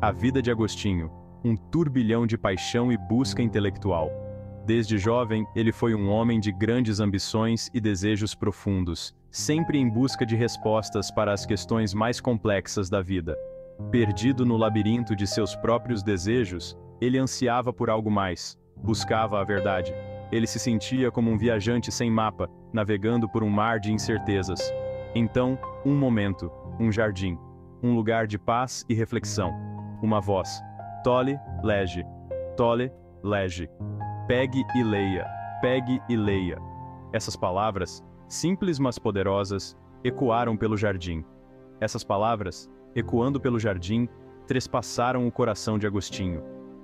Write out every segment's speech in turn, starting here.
A vida de Agostinho, um turbilhão de paixão e busca intelectual. Desde jovem, ele foi um homem de grandes ambições e desejos profundos, sempre em busca de respostas para as questões mais complexas da vida. Perdido no labirinto de seus próprios desejos, ele ansiava por algo mais, buscava a verdade. Ele se sentia como um viajante sem mapa, navegando por um mar de incertezas. Então, um momento, um jardim, um lugar de paz e reflexão. Uma voz: tole, lege, tole, lege. Pegue e leia, pegue e leia. Essas palavras, simples mas poderosas, ecoaram pelo jardim. Essas palavras, ecoando pelo jardim, trespassaram o coração de Agostinho.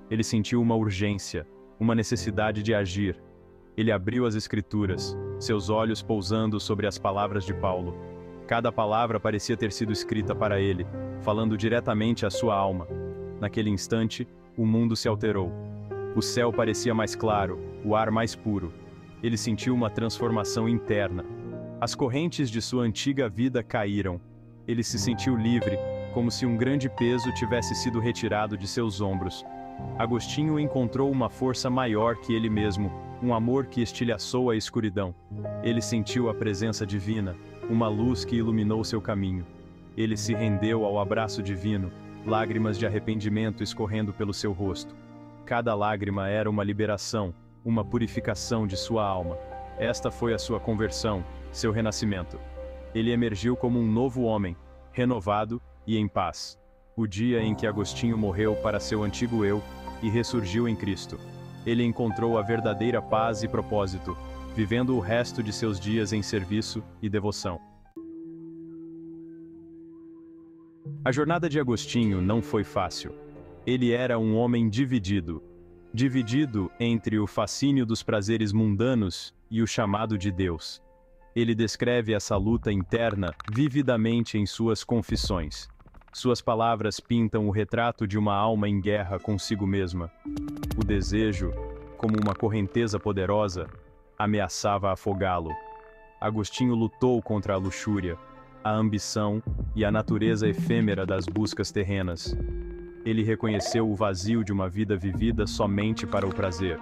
Ele sentiu uma urgência, uma necessidade de agir. Ele abriu as Escrituras, seus olhos pousando sobre as palavras de Paulo. Cada palavra parecia ter sido escrita para ele, falando diretamente à sua alma. Naquele instante, o mundo se alterou. O céu parecia mais claro, o ar mais puro. Ele sentiu uma transformação interna. As correntes de sua antiga vida caíram. Ele se sentiu livre, como se um grande peso tivesse sido retirado de seus ombros. Agostinho encontrou uma força maior que ele mesmo, um amor que estilhaçou a escuridão. Ele sentiu a presença divina, uma luz que iluminou seu caminho. Ele se rendeu ao abraço divino, lágrimas de arrependimento escorrendo pelo seu rosto. Cada lágrima era uma liberação, uma purificação de sua alma. Esta foi a sua conversão, seu renascimento. Ele emergiu como um novo homem, renovado e em paz. O dia em que Agostinho morreu para seu antigo eu e ressurgiu em Cristo. Ele encontrou a verdadeira paz e propósito, vivendo o resto de seus dias em serviço e devoção. A jornada de Agostinho não foi fácil. Ele era um homem dividido entre o fascínio dos prazeres mundanos e o chamado de Deus. Ele descreve essa luta interna vividamente em suas confissões. Suas palavras pintam o retrato de uma alma em guerra consigo mesma. O desejo, como uma correnteza poderosa, ameaçava afogá-lo. Agostinho lutou contra a luxúria, a ambição e a natureza efêmera das buscas terrenas. Ele reconheceu o vazio de uma vida vivida somente para o prazer.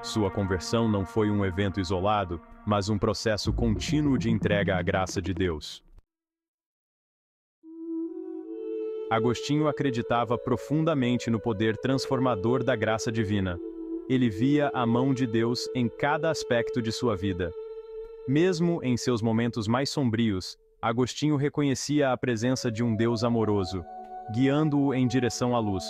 Sua conversão não foi um evento isolado, mas um processo contínuo de entrega à graça de Deus. Agostinho acreditava profundamente no poder transformador da graça divina. Ele via a mão de Deus em cada aspecto de sua vida. Mesmo em seus momentos mais sombrios, Agostinho reconhecia a presença de um Deus amoroso, guiando-o em direção à luz.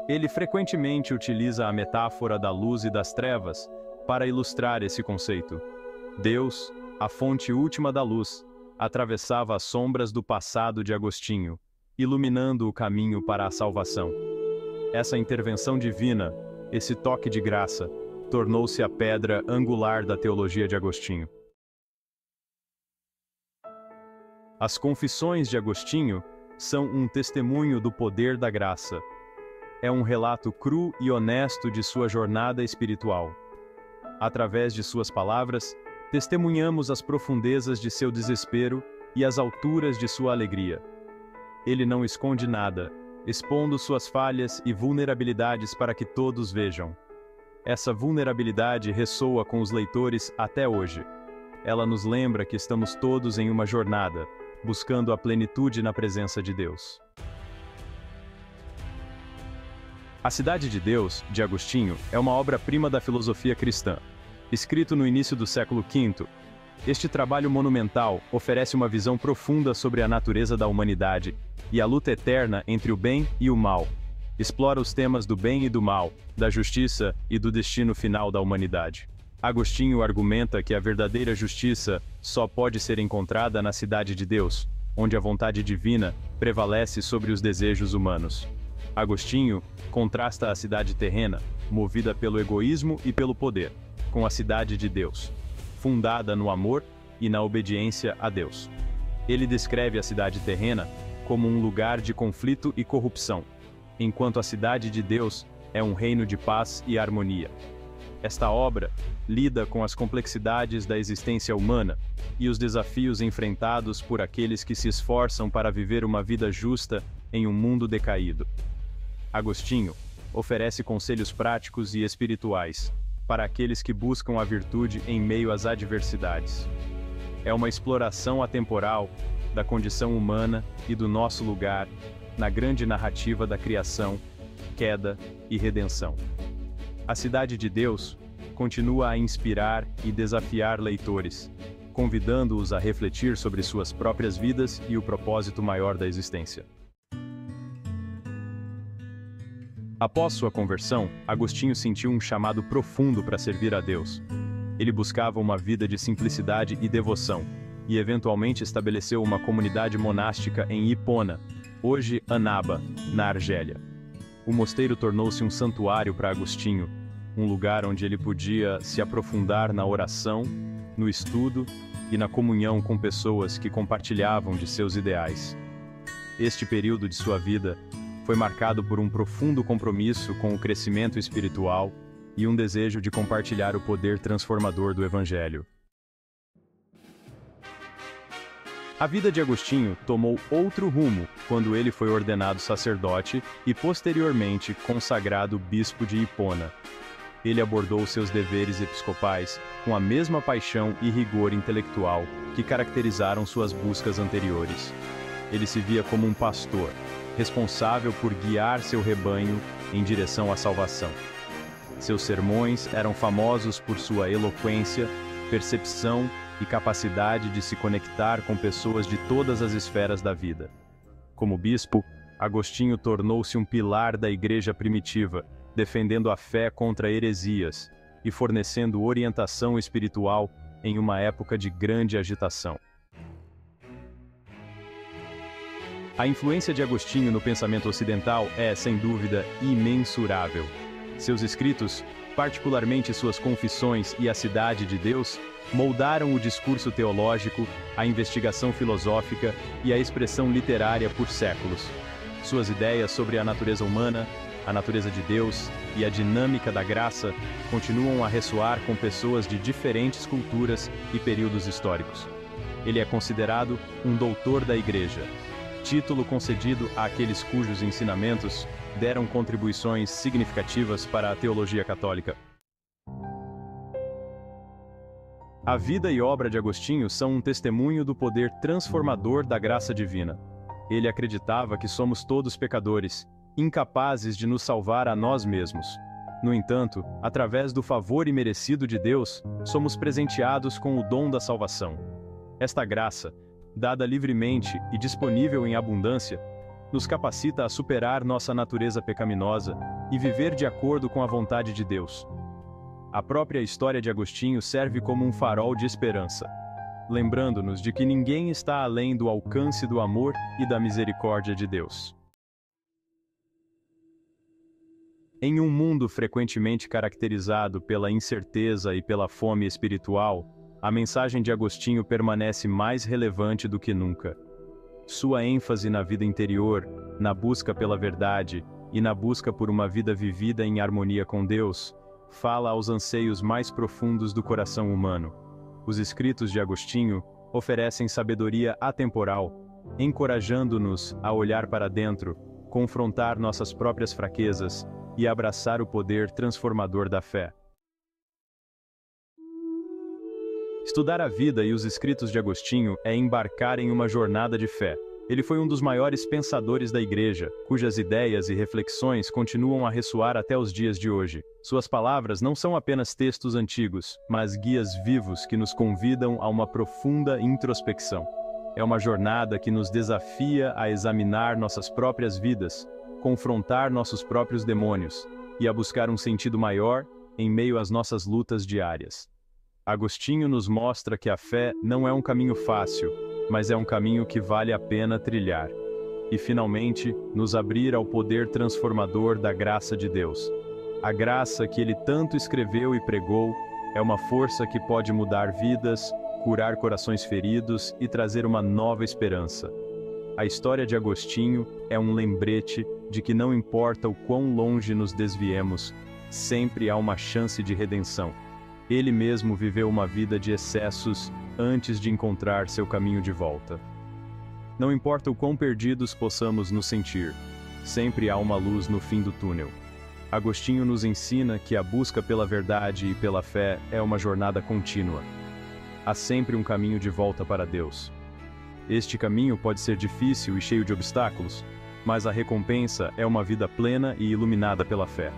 Ele frequentemente utiliza a metáfora da luz e das trevas para ilustrar esse conceito. Deus, a fonte última da luz, atravessava as sombras do passado de Agostinho, iluminando o caminho para a salvação. Essa intervenção divina, esse toque de graça, tornou-se a pedra angular da teologia de Agostinho. As Confissões de Agostinho são um testemunho do poder da graça. É um relato cru e honesto de sua jornada espiritual. Através de suas palavras, testemunhamos as profundezas de seu desespero e as alturas de sua alegria. Ele não esconde nada, expondo suas falhas e vulnerabilidades para que todos vejam. Essa vulnerabilidade ressoa com os leitores até hoje. Ela nos lembra que estamos todos em uma jornada, buscando a plenitude na presença de Deus. A Cidade de Deus, de Agostinho, é uma obra-prima da filosofia cristã. Escrito no início do século V, este trabalho monumental oferece uma visão profunda sobre a natureza da humanidade e a luta eterna entre o bem e o mal. Explora os temas do bem e do mal, da justiça e do destino final da humanidade. Agostinho argumenta que a verdadeira justiça só pode ser encontrada na Cidade de Deus, onde a vontade divina prevalece sobre os desejos humanos. Agostinho contrasta a cidade terrena, movida pelo egoísmo e pelo poder, com a Cidade de Deus, fundada no amor e na obediência a Deus. Ele descreve a cidade terrena como um lugar de conflito e corrupção, enquanto a Cidade de Deus é um reino de paz e harmonia. Esta obra lida com as complexidades da existência humana e os desafios enfrentados por aqueles que se esforçam para viver uma vida justa em um mundo decaído. Agostinho oferece conselhos práticos e espirituais para aqueles que buscam a virtude em meio às adversidades. É uma exploração atemporal da condição humana e do nosso lugar na grande narrativa da criação, queda e redenção. A Cidade de Deus continua a inspirar e desafiar leitores, convidando-os a refletir sobre suas próprias vidas e o propósito maior da existência. Após sua conversão, Agostinho sentiu um chamado profundo para servir a Deus. Ele buscava uma vida de simplicidade e devoção, e eventualmente estabeleceu uma comunidade monástica em Hipona, hoje Annaba, na Argélia. O mosteiro tornou-se um santuário para Agostinho, um lugar onde ele podia se aprofundar na oração, no estudo e na comunhão com pessoas que compartilhavam de seus ideais. Este período de sua vida foi marcado por um profundo compromisso com o crescimento espiritual e um desejo de compartilhar o poder transformador do Evangelho. A vida de Agostinho tomou outro rumo quando ele foi ordenado sacerdote e posteriormente consagrado bispo de Hipona. Ele abordou seus deveres episcopais com a mesma paixão e rigor intelectual que caracterizaram suas buscas anteriores. Ele se via como um pastor, responsável por guiar seu rebanho em direção à salvação. Seus sermões eram famosos por sua eloquência, percepção e capacidade de se conectar com pessoas de todas as esferas da vida. Como bispo, Agostinho tornou-se um pilar da igreja primitiva, defendendo a fé contra heresias e fornecendo orientação espiritual em uma época de grande agitação. A influência de Agostinho no pensamento ocidental é, sem dúvida, imensurável. Seus escritos, particularmente suas Confissões e a Cidade de Deus, moldaram o discurso teológico, a investigação filosófica e a expressão literária por séculos. Suas ideias sobre a natureza humana, a natureza de Deus e a dinâmica da graça continuam a ressoar com pessoas de diferentes culturas e períodos históricos. Ele é considerado um doutor da Igreja, título concedido àqueles cujos ensinamentos deram contribuições significativas para a teologia católica. A vida e obra de Agostinho são um testemunho do poder transformador da graça divina. Ele acreditava que somos todos pecadores, incapazes de nos salvar a nós mesmos. No entanto, através do favor imerecido de Deus, somos presenteados com o dom da salvação. Esta graça, dada livremente e disponível em abundância, nos capacita a superar nossa natureza pecaminosa e viver de acordo com a vontade de Deus. A própria história de Agostinho serve como um farol de esperança, lembrando-nos de que ninguém está além do alcance do amor e da misericórdia de Deus. Em um mundo frequentemente caracterizado pela incerteza e pela fome espiritual, a mensagem de Agostinho permanece mais relevante do que nunca. Sua ênfase na vida interior, na busca pela verdade e na busca por uma vida vivida em harmonia com Deus, fala aos anseios mais profundos do coração humano. Os escritos de Agostinho oferecem sabedoria atemporal, encorajando-nos a olhar para dentro, confrontar nossas próprias fraquezas e abraçar o poder transformador da fé. Estudar a vida e os escritos de Agostinho é embarcar em uma jornada de fé. Ele foi um dos maiores pensadores da Igreja, cujas ideias e reflexões continuam a ressoar até os dias de hoje. Suas palavras não são apenas textos antigos, mas guias vivos que nos convidam a uma profunda introspecção. É uma jornada que nos desafia a examinar nossas próprias vidas, confrontar nossos próprios demônios e a buscar um sentido maior em meio às nossas lutas diárias. Agostinho nos mostra que a fé não é um caminho fácil, mas é um caminho que vale a pena trilhar. E, finalmente, nos abrir ao poder transformador da graça de Deus. A graça que ele tanto escreveu e pregou é uma força que pode mudar vidas, curar corações feridos e trazer uma nova esperança. A história de Agostinho é um lembrete de que não importa o quão longe nos desviemos, sempre há uma chance de redenção. Ele mesmo viveu uma vida de excessos antes de encontrar seu caminho de volta. Não importa o quão perdidos possamos nos sentir, sempre há uma luz no fim do túnel. Agostinho nos ensina que a busca pela verdade e pela fé é uma jornada contínua. Há sempre um caminho de volta para Deus. Este caminho pode ser difícil e cheio de obstáculos, mas a recompensa é uma vida plena e iluminada pela fé.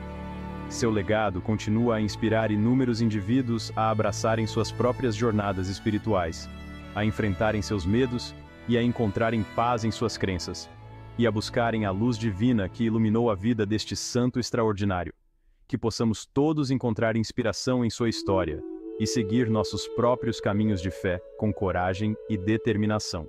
Seu legado continua a inspirar inúmeros indivíduos a abraçarem suas próprias jornadas espirituais, a enfrentarem seus medos e a encontrarem paz em suas crenças, e a buscarem a luz divina que iluminou a vida deste santo extraordinário. Que possamos todos encontrar inspiração em sua história e seguir nossos próprios caminhos de fé com coragem e determinação.